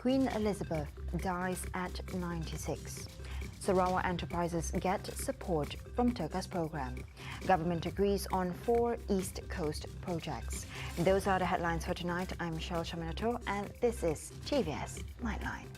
Queen Elizabeth dies at 96. Sarawak enterprises get support from TEGAS program. Government agrees on 4 East Coast projects. Those are the headlines for tonight. I'm Cheryl Chaminato and this is TVS Nightline.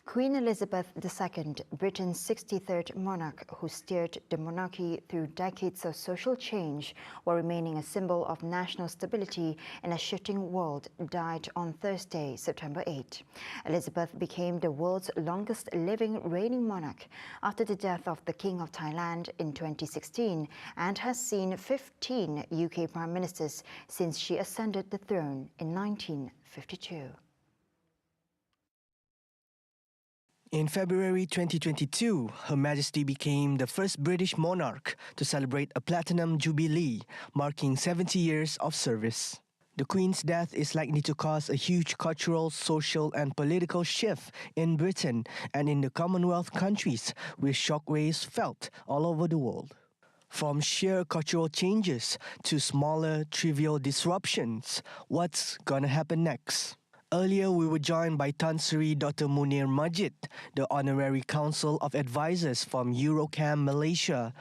Queen Elizabeth II, Britain's 63rd monarch who steered the monarchy through decades of social change while remaining a symbol of national stability in a shifting world, died on Thursday, September 8. Elizabeth became the world's longest living reigning monarch after the death of the King of Thailand in 2016 and has seen 15 UK prime ministers since she ascended the throne in 1952. In February 2022, Her Majesty became the first British monarch to celebrate a platinum jubilee, marking 70 years of service. The Queen's death is likely to cause a huge cultural, social and political shift in Britain and in the Commonwealth countries, with shockwaves felt all over the world. From sheer cultural changes to smaller, trivial disruptions, what's gonna happen next? Earlier, we were joined by Tan Sri Dr. Munir Majid, the Honorary Council of Advisors from Eurocam Malaysia.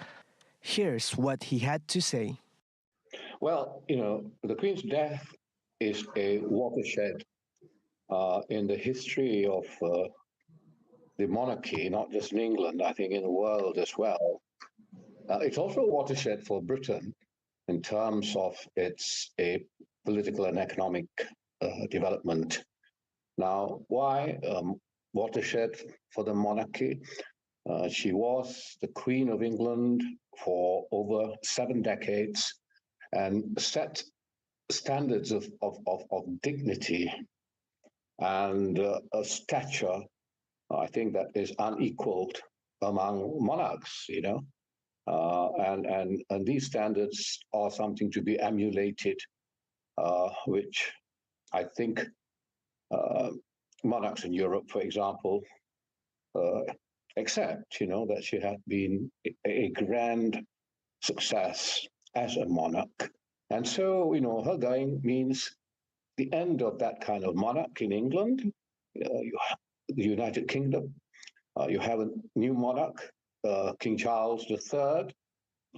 Here's what he had to say. Well, the Queen's death is a watershed in the history of the monarchy, not just in England, I think in the world as well. It's also a watershed for Britain in terms of its political and economic development. Now, why watershed for the monarchy? She was the Queen of England for over 7 decades and set standards of dignity and a stature, I think, that is unequaled among monarchs, and these standards are something to be emulated, which I think monarchs in Europe, for example, accept, that she had been a grand success as a monarch. And so, her dying means the end of that kind of monarch in England. You have the United Kingdom. You have a new monarch, King Charles III,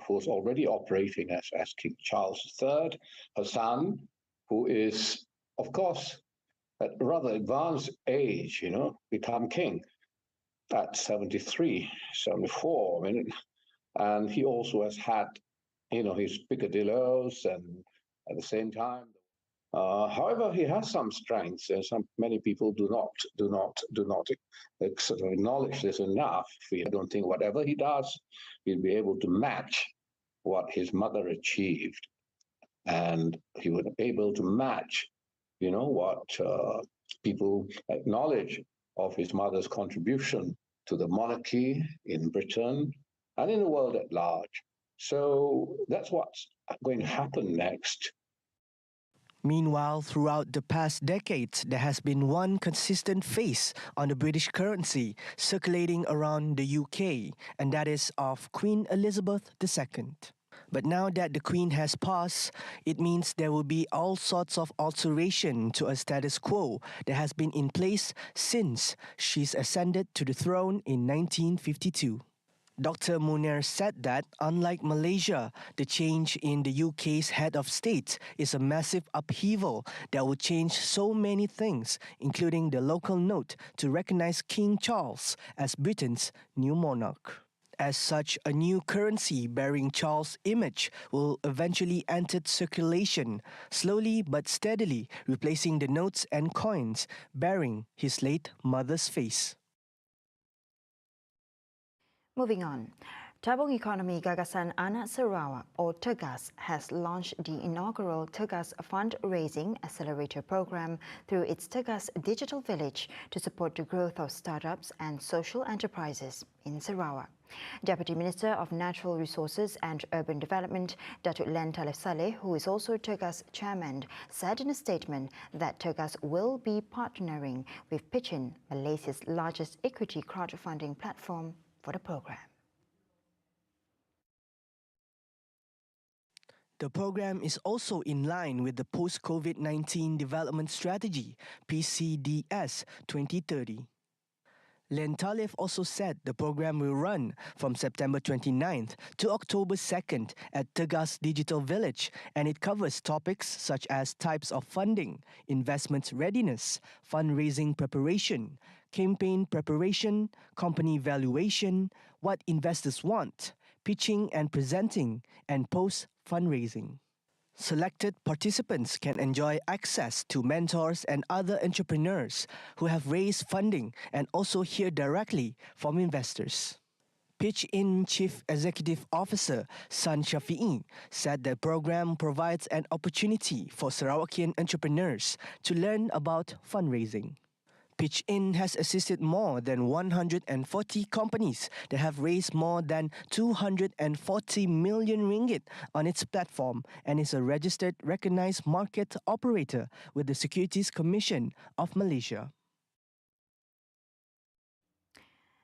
who's already operating as King Charles III. Her son, who is, of course, at rather advanced age, become king at 73, 74. And he also has had, his peccadillos, and at the same time, however, he has some strengths, and many people do not sort of acknowledge this enough. I don't think whatever he does, he'll be able to match what his mother achieved, and he would be able to match what people acknowledge of his mother's contribution to the monarchy in Britain and in the world at large. So that's what's going to happen next. Meanwhile, throughout the past decades, there has been one consistent face on the British currency circulating around the UK, and that is of Queen Elizabeth II. But now that the Queen has passed, it means there will be all sorts of alteration to a status quo that has been in place since she's ascended to the throne in 1952. Dr. Munir said that, unlike Malaysia, the change in the UK's head of state is a massive upheaval that will change so many things, including the local note to recognize King Charles as Britain's new monarch. As such, a new currency bearing Charles' image will eventually enter circulation, slowly but steadily replacing the notes and coins bearing his late mother's face. Moving on, Tabung Economy Gagasan Anak Sarawak, or TEGAS, has launched the inaugural TEGAS Fundraising Accelerator Program through its TEGAS Digital Village to support the growth of startups and social enterprises in Sarawak. Deputy Minister of Natural Resources and Urban Development, Datuk Len Talib Saleh, who is also TEGAS chairman, said in a statement that TEGAS will be partnering with Pitchin, Malaysia's largest equity crowdfunding platform, for the program. The program is also in line with the Post-COVID-19 Development Strategy, PCDS 2030. Len Talib also said the program will run from September 29th to October 2nd at TEGAS Digital Village, and it covers topics such as types of funding, investment readiness, fundraising preparation, campaign preparation, company valuation, what investors want, pitching and presenting, and post-fundraising. Selected participants can enjoy access to mentors and other entrepreneurs who have raised funding and also hear directly from investors. Pitch-In Chief Executive Officer San Shafi'i said the program provides an opportunity for Sarawakian entrepreneurs to learn about fundraising. Pitch-In has assisted more than 140 companies that have raised more than 240 million ringgit on its platform and is a registered recognized market operator with the Securities Commission of Malaysia.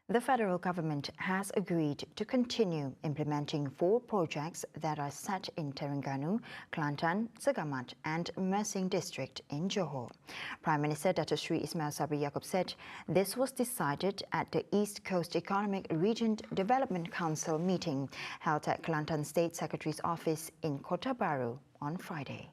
The federal government has agreed to continue implementing 4 projects that are set in Terengganu, Kelantan, Segamat and Mersing district in Johor. Prime Minister Datuk Sri Ismail Sabri Yaakob said this was decided at the East Coast Economic Region Development Council meeting held at Kelantan State Secretary's office in Kota Baru on Friday.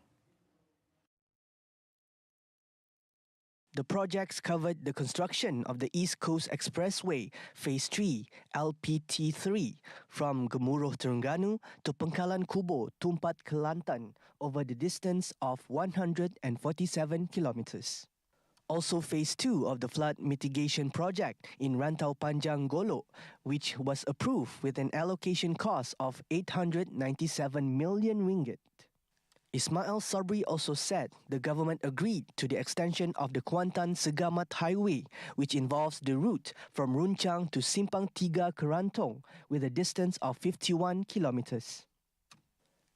The projects covered the construction of the East Coast Expressway Phase 3 LPT3 from Gemuruh Terengganu to Pangkalan Kubo Tumpat Kelantan over the distance of 147 kilometers. Also Phase 2 of the flood mitigation project in Rantau Panjang Golok, which was approved with an allocation cost of 897 million ringgit. Ismail Sabri also said the government agreed to the extension of the Kuantan Segamat Highway, which involves the route from Runcang to Simpang 3 Kerantong with a distance of 51 kilometers.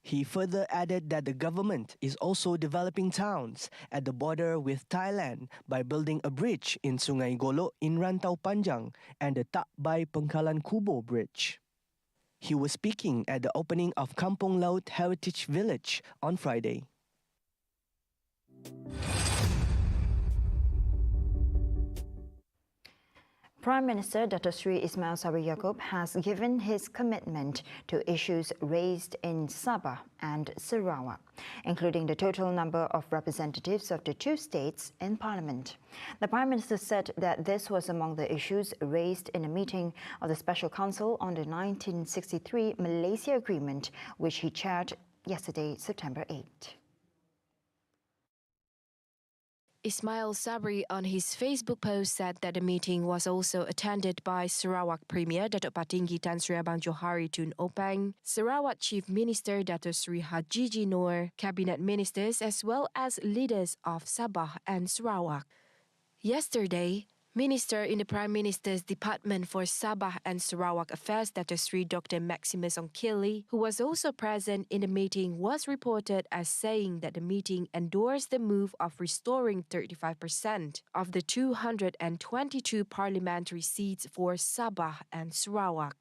He further added that the government is also developing towns at the border with Thailand by building a bridge in Sungai Golok in Rantau Panjang and the Tak Bai Pangkalan Kubo Bridge. He was speaking at the opening of Kampung Laut Heritage Village on Friday. Prime Minister Datuk Sri Ismail Sabri Yaakob has given his commitment to issues raised in Sabah and Sarawak, including the total number of representatives of the 2 states in Parliament. The Prime Minister said that this was among the issues raised in a meeting of the Special Council on the 1963 Malaysia Agreement, which he chaired yesterday, September 8. Ismail Sabri on his Facebook post said that the meeting was also attended by Sarawak Premier Datuk Patinggi Tan Sri Abang Johari Tun Openg, Sarawak Chief Minister Datuk Sri Hajiji Noor, Cabinet Ministers as well as leaders of Sabah and Sarawak. Yesterday, Minister in the Prime Minister's Department for Sabah and Sarawak Affairs, Datuk Sri Dr. Maximus Ongkili, who was also present in the meeting, was reported as saying that the meeting endorsed the move of restoring 35% of the 222 parliamentary seats for Sabah and Sarawak.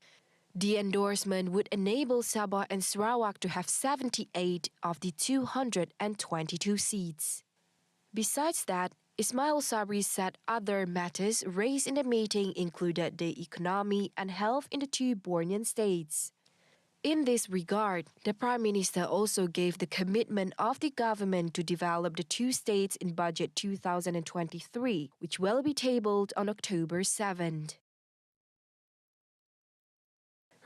The endorsement would enable Sabah and Sarawak to have 78 of the 222 seats. Besides that, Ismail Sabri said other matters raised in the meeting included the economy and health in the 2 Bornean states. In this regard, the Prime Minister also gave the commitment of the government to develop the 2 states in Budget 2023, which will be tabled on October 7th.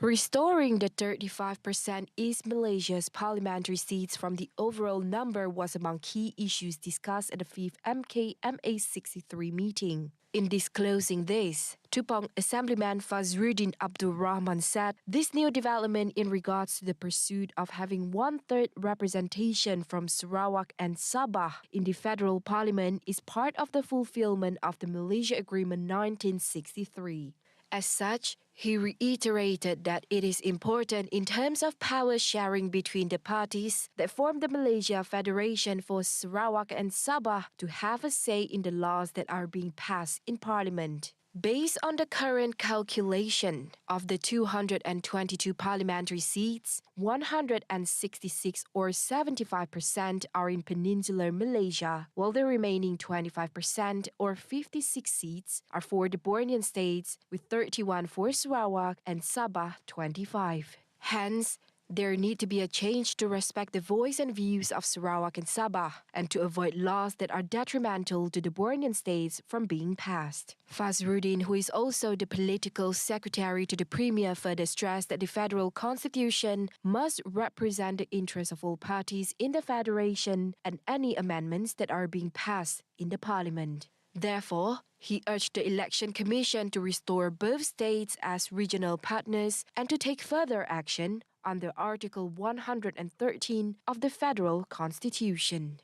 Restoring the 35% East Malaysia's parliamentary seats from the overall number was among key issues discussed at the 5th MKMA 63 meeting. In disclosing this, Tupong Assemblyman Fazruddin Abdul Rahman said this new development in regards to the pursuit of having 1/3 representation from Sarawak and Sabah in the federal parliament is part of the fulfillment of the Malaysia Agreement 1963. As such, He reiterated that it is important in terms of power sharing between the parties that form the Malaysia Federation for Sarawak and Sabah to have a say in the laws that are being passed in Parliament. Based on the current calculation of the 222 parliamentary seats, 166 or 75% are in Peninsular Malaysia, while the remaining 25% or 56 seats are for the Bornean states, with 31 for Sarawak and Sabah 25. Hence, there need to be a change to respect the voice and views of Sarawak and Sabah and to avoid laws that are detrimental to the Bornean states from being passed. Fazruddin, who is also the political secretary to the Premier, further stressed that the federal constitution must represent the interests of all parties in the federation and any amendments that are being passed in the parliament. Therefore, he urged the Election Commission to restore both states as regional partners and to take further action under Article 113 of the Federal Constitution.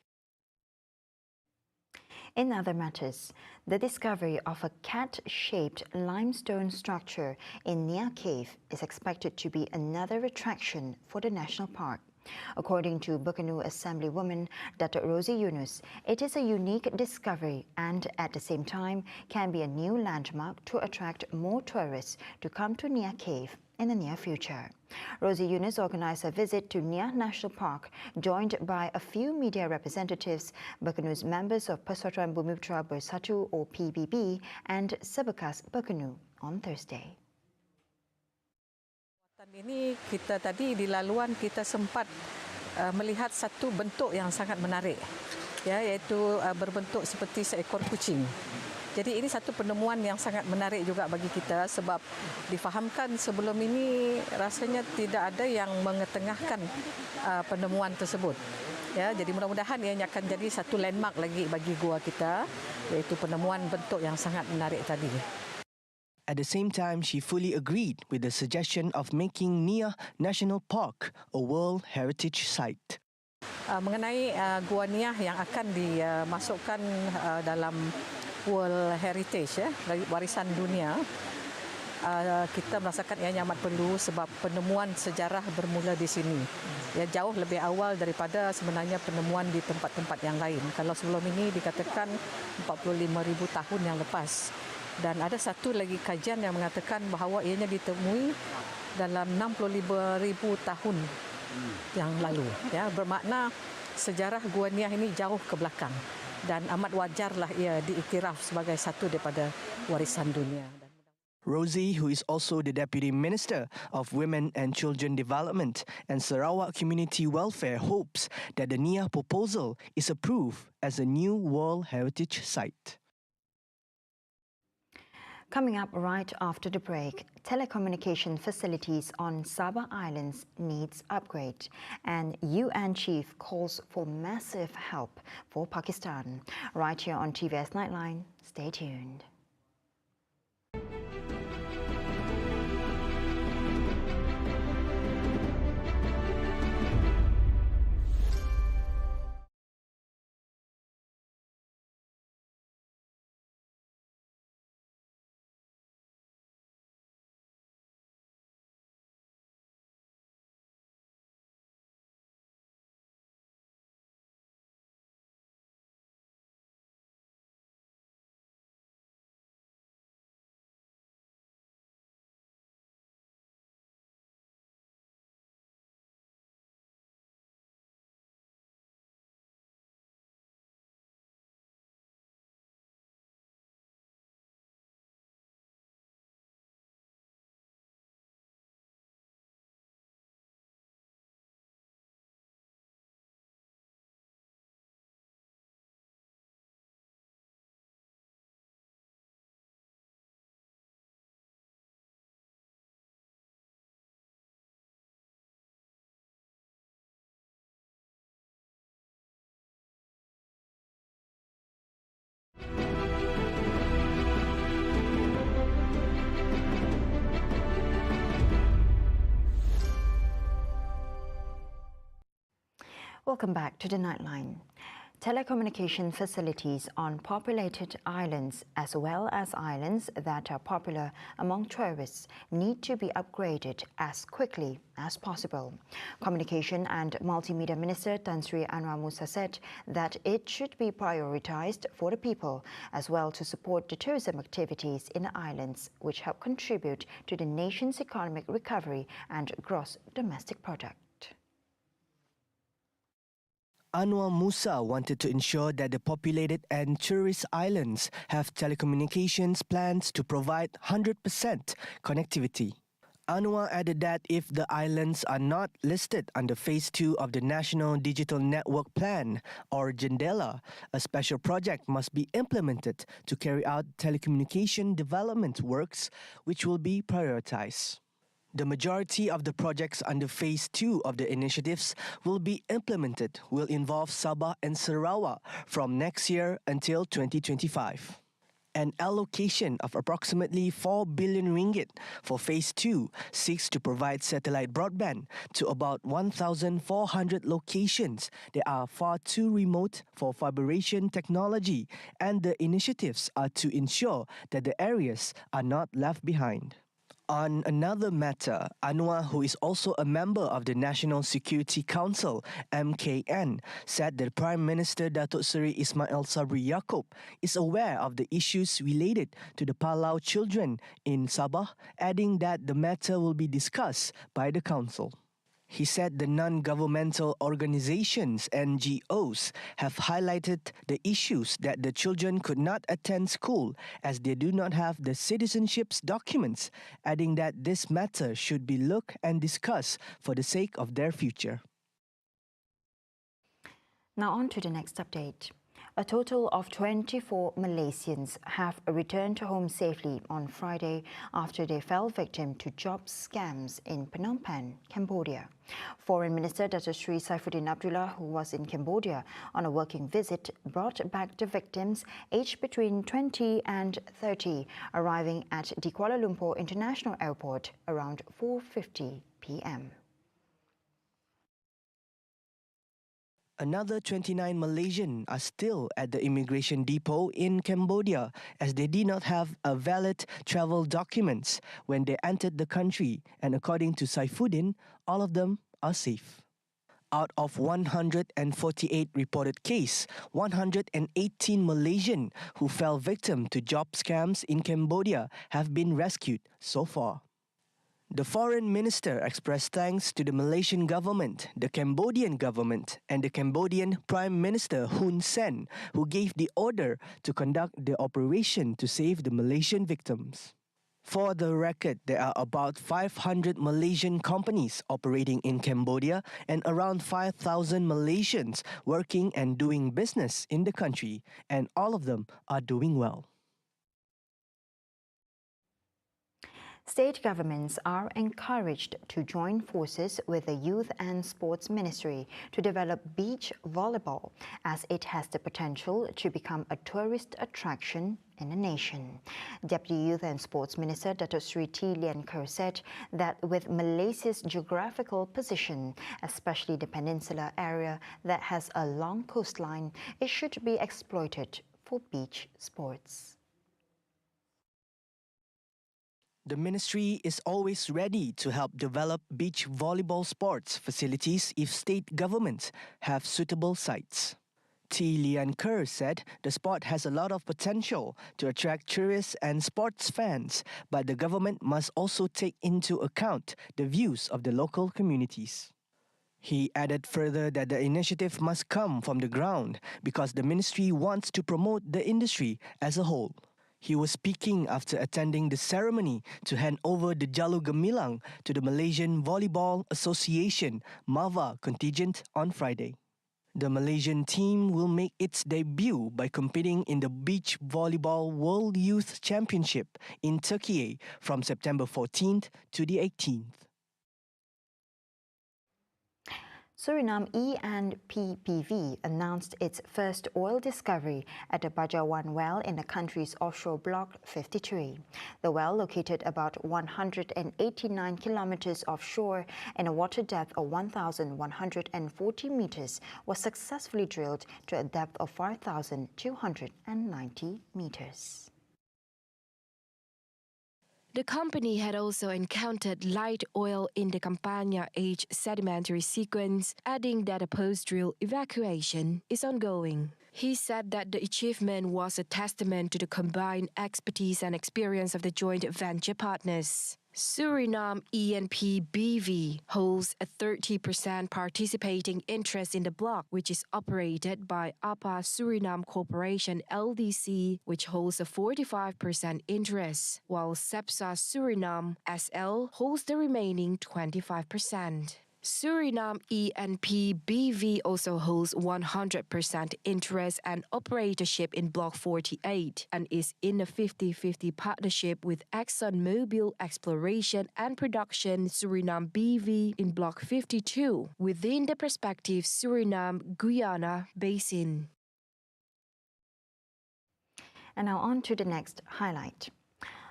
In other matters, the discovery of a cat-shaped limestone structure in Nia Cave is expected to be another attraction for the national park. According to Bukanu Assemblywoman Datuk Rosie Yunus, it is a unique discovery and at the same time can be a new landmark to attract more tourists to come to Nia Cave in the near future. Rosie Yunus organised a visit to Nia National Park, joined by a few media representatives, Bakanu's members of Persatuan Bumiputera Bersatu or PBB and Sebekas Bakanu on Thursday. Ini kita tadi di laluan kita sempat melihat satu bentuk yang sangat menarik, ya, iaitu berbentuk seperti seekor kucing. Jadi ini satu penemuan yang sangat menarik juga bagi kita sebab difahamkan sebelum ini rasanya tidak ada yang mengetengahkan penemuan tersebut. Ya, jadi mudah-mudahan ia akan jadi satu landmark lagi bagi gua kita, iaitu penemuan bentuk yang sangat menarik tadi. At the same time, she fully agreed with the suggestion of making Nia National Park a World Heritage Site. Mengenai Gua Nia yang akan dimasukkan dalam World Heritage, warisan dunia, kita merasakan ianya amat perlu sebab penemuan sejarah bermula di sini. Ya, jauh lebih awal daripada sebenarnya penemuan di tempat-tempat yang lain. Kalau sebelum ini dikatakan 45,000 tahun yang lepas. Dan ada satu lagi kajian yang mengatakan bahawa ianya ditemui dalam 65,000 tahun yang lalu. Ya, bermakna sejarah Gua Nia ini jauh ke belakang dan amat wajarlah ia diiktiraf sebagai satu daripada warisan dunia. Rosie, who is also the Deputy Minister of Women and Children Development and Sarawak Community Welfare, hopes that the Nia proposal is approved as a new World Heritage Site. Coming up right after the break, telecommunication facilities on Sabah Islands needs upgrade and UN chief calls for massive help for Pakistan. Right here on TVS Nightline, stay tuned. Welcome back to the Nightline. Telecommunication facilities on populated islands, as well as islands that are popular among tourists, need to be upgraded as quickly as possible. Communication and Multimedia Minister Tan Sri Anwar Musa said that it should be prioritized for the people, as well to support the tourism activities in the islands, which help contribute to the nation's economic recovery and gross domestic product. Anwar Musa wanted to ensure that the populated and tourist islands have telecommunications plans to provide 100% connectivity. Anwar added that if the islands are not listed under Phase 2 of the National Digital Network Plan, or JENDELA, a special project must be implemented to carry out telecommunication development works, which will be prioritized. The majority of the projects under Phase 2 of the initiatives will be implemented will involve Sabah and Sarawak from next year until 2025. An allocation of approximately 4 billion ringgit for Phase 2 seeks to provide satellite broadband to about 1,400 locations that are far too remote for fiberation technology, and the initiatives are to ensure that the areas are not left behind. On another matter, Anwar, who is also a member of the National Security Council, MKN, said that Prime Minister Datuk Seri Ismail Sabri Yaakob is aware of the issues related to the Palau children in Sabah, adding that the matter will be discussed by the Council. He said the non-governmental organizations, NGOs, have highlighted the issues that the children could not attend school as they do not have the citizenships documents, adding that this matter should be looked and discussed for the sake of their future. Now on to the next update. A total of 24 Malaysians have returned home safely on Friday after they fell victim to job scams in Phnom Penh, Cambodia. Foreign Minister Datuk Sri Saifuddin Abdullah, who was in Cambodia on a working visit, brought back the victims aged between 20 and 30, arriving at the Kuala Lumpur International Airport around 4:50 p.m. Another 29 Malaysian are still at the immigration depot in Cambodia as they did not have a valid travel documents when they entered the country, and according to Saifuddin, all of them are safe. Out of 148 reported cases, 118 Malaysian who fell victim to job scams in Cambodia have been rescued so far. The foreign minister expressed thanks to the Malaysian government, the Cambodian government, and the Cambodian Prime Minister Hun Sen, who gave the order to conduct the operation to save the Malaysian victims. For the record, there are about 500 Malaysian companies operating in Cambodia and around 5,000 Malaysians working and doing business in the country, and all of them are doing well. State governments are encouraged to join forces with the Youth and Sports Ministry to develop beach volleyball, as it has the potential to become a tourist attraction in the nation. Deputy Youth and Sports Minister Datuk Sri T. Lian Ker said that with Malaysia's geographical position, especially the peninsula area that has a long coastline, it should be exploited for beach sports. The ministry is always ready to help develop beach volleyball sports facilities if state governments have suitable sites. T. Lian Ker said the sport has a lot of potential to attract tourists and sports fans, but the government must also take into account the views of the local communities. He added further that the initiative must come from the ground because the ministry wants to promote the industry as a whole. He was speaking after attending the ceremony to hand over the Jalu Gemilang to the Malaysian Volleyball Association MAVA contingent on Friday. The Malaysian team will make its debut by competing in the Beach Volleyball World Youth Championship in Turkey from September 14th to the 18th. Suriname E&P announced its first oil discovery at the Bajawan well in the country's offshore block 53. The well, located about 189 kilometers offshore and a water depth of 1,140 meters, was successfully drilled to a depth of 5,290 meters. The company had also encountered light oil in the Campania H sedimentary sequence, adding that a post-drill evacuation is ongoing. He said that the achievement was a testament to the combined expertise and experience of the joint venture partners. Suriname E&P BV holds a 30% participating interest in the block, which is operated by APA Suriname Corporation LDC, which holds a 45% interest, while SEPSA Suriname SL holds the remaining 25%. Suriname E&P BV also holds 100% interest and operatorship in Block 48 and is in a 50-50 partnership with ExxonMobil Exploration and Production Suriname BV in Block 52 within the prospective Suriname-Guyana Basin. And now on to the next highlight.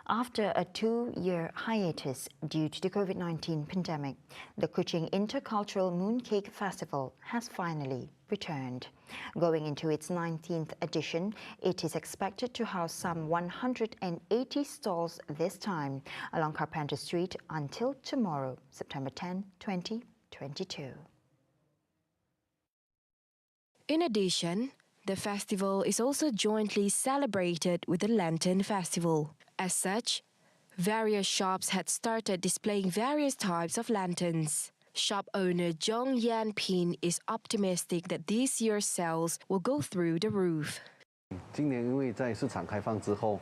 After a 2-year hiatus due to the COVID-19 pandemic, the Kuching Intercultural Mooncake Festival has finally returned. Going into its 19th edition, it is expected to house some 180 stalls this time along Carpenter Street until tomorrow, September 10, 2022. In addition, the festival is also jointly celebrated with the Lantern Festival. As such, various shops had started displaying various types of lanterns. Shop owner Zhong Yanpin is optimistic that this year's sales will go through the roof. 今年因为在市场开放之后，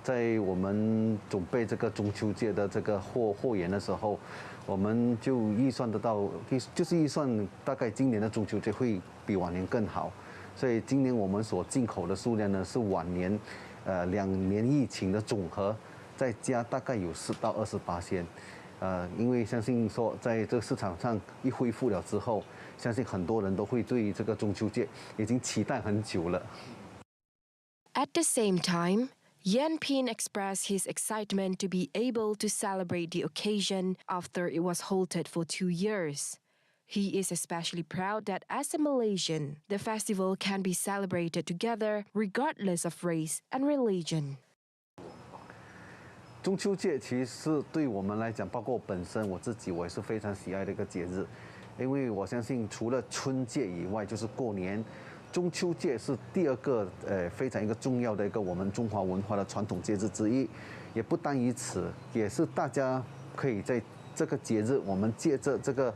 在我们准备这个中秋节的这个货源的时候，我们就预算得到，就是预算大概今年的中秋节会比往年更好，所以今年我们所进口的数量呢是往年2年疫情的总和，再加大概有10到28%。因为相信说在这个市场上一恢复了之后，相信很多人都会对这个中秋节已经期待很久了。At the same time, Yanpin expressed his excitement to be able to celebrate the occasion after it was halted for 2 years. He is especially proud that as a Malaysian, the festival can be celebrated together regardless of race and religion. 中秋节其实对我们来讲，包括本身我自己，我也是非常喜爱的一个节日，因为我相信除了春节以外，就是过年，中秋节是第2个非常一个重要的一个我们中华文化的传统节日之一。也不单于此，也是大家可以在这个节日，我们借着这个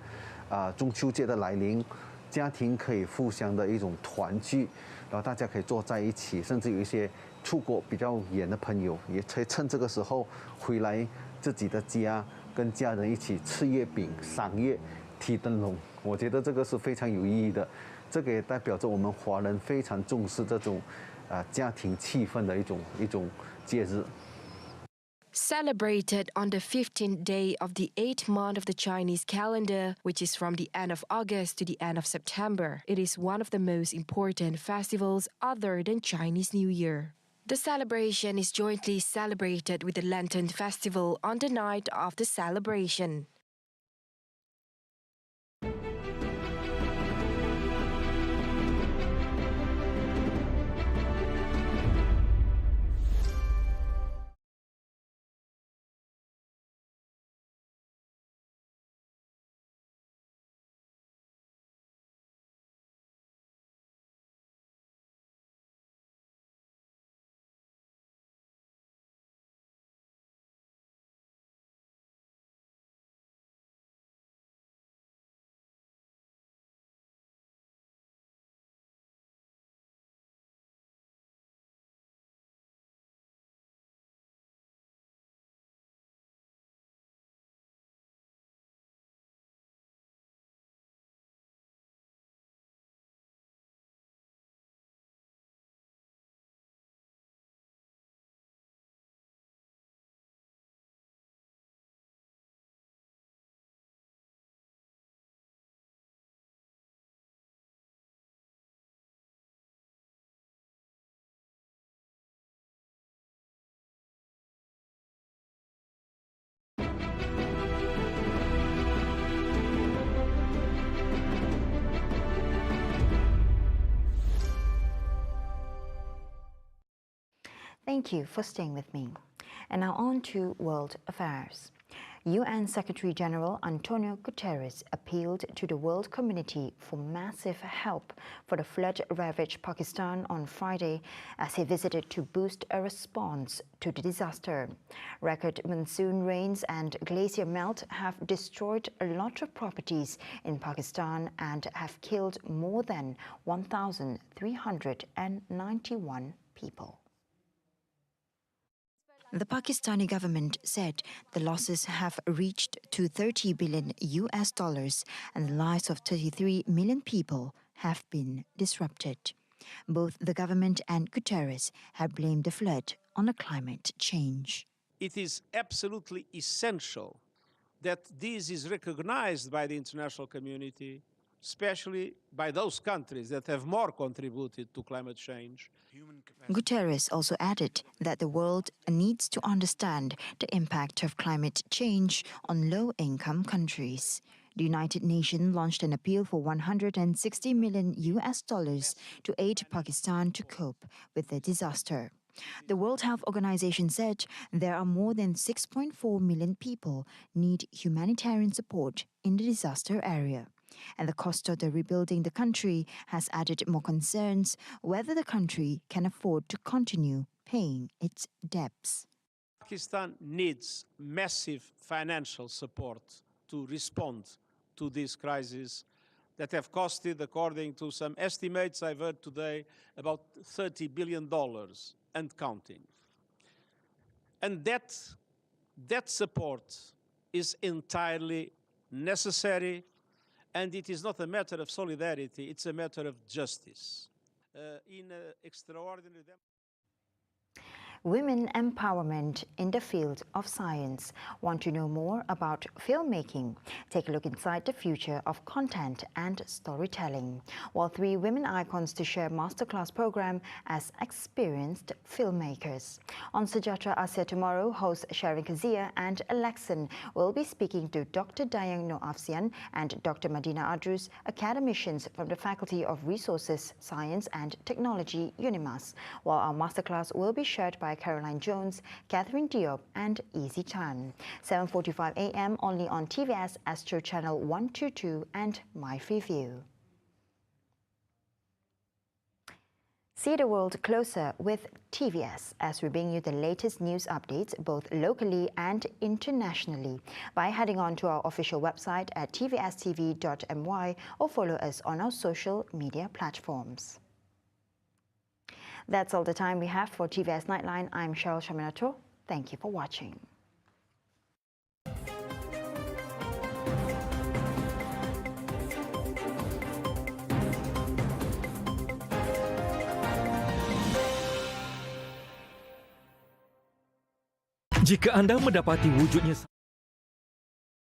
中秋节的来临，家庭可以互相的一种团聚，然后大家可以坐在一起，甚至有一些出国比较远的朋友，也可以趁这个时候回来自己的家，跟家人一起吃月饼、赏月、提灯笼。我觉得这个是非常有意义的，这个也代表着我们华人非常重视这种家庭气氛的一种节日。Celebrated on the 15th day of the 8th month of the Chinese calendar, which is from the end of August to the end of September, it is one of the most important festivals other than Chinese New Year. The celebration is jointly celebrated with the Lantern Festival on the night of the celebration. Thank you for staying with me. And now on to world affairs. UN Secretary-General Antonio Guterres appealed to the world community for massive help for the flood-ravaged Pakistan on Friday as he visited to boost a response to the disaster. Record monsoon rains and glacier melt have destroyed a lot of properties in Pakistan and have killed more than 1,391 people. The Pakistani government said the losses have reached to $30 billion and the lives of 33 million people have been disrupted. Both the government and Guterres have blamed the flood on the climate change. It is absolutely essential that this is recognized by the international community, especially by those countries that have more contributed to climate change. Guterres also added that the world needs to understand the impact of climate change on low-income countries. The United Nations launched an appeal for $160 million to aid Pakistan to cope with the disaster. The World Health Organization said there are more than 6.4 million people need humanitarian support in the disaster area. And the cost of the rebuilding the country has added more concerns whether the country can afford to continue paying its debts. Pakistan needs massive financial support to respond to this crisis that have costed, according to some estimates I've heard today, about $30 billion and counting. And that support is entirely necessary, and it is not a matter of solidarity, it's a matter of justice. Women empowerment in the field of science. Want to know more about filmmaking? Take a look inside the future of content and storytelling. While 3 women icons to share masterclass program as experienced filmmakers. On Sejahtera Asia tomorrow, hosts Sharon Kazia and Alexan will be speaking to Dr. Dayang Noor Afsian and Dr. Madina Adrus, academicians from the Faculty of Resources, Science and Technology, UNIMAS, while our masterclass will be shared by Caroline Jones, Catherine Diop and Easy Tan. 7:45 a.m. only on TVS Astro Channel 122 and MyFreeView. See the world closer with TVS as we bring you the latest news updates both locally and internationally by heading on to our official website at tvstv.my or follow us on our social media platforms. That's all the time we have for TVS Nightline. I'm Cheryl Shaminato. Thank you for watching. Jika anda mendapati wujudnya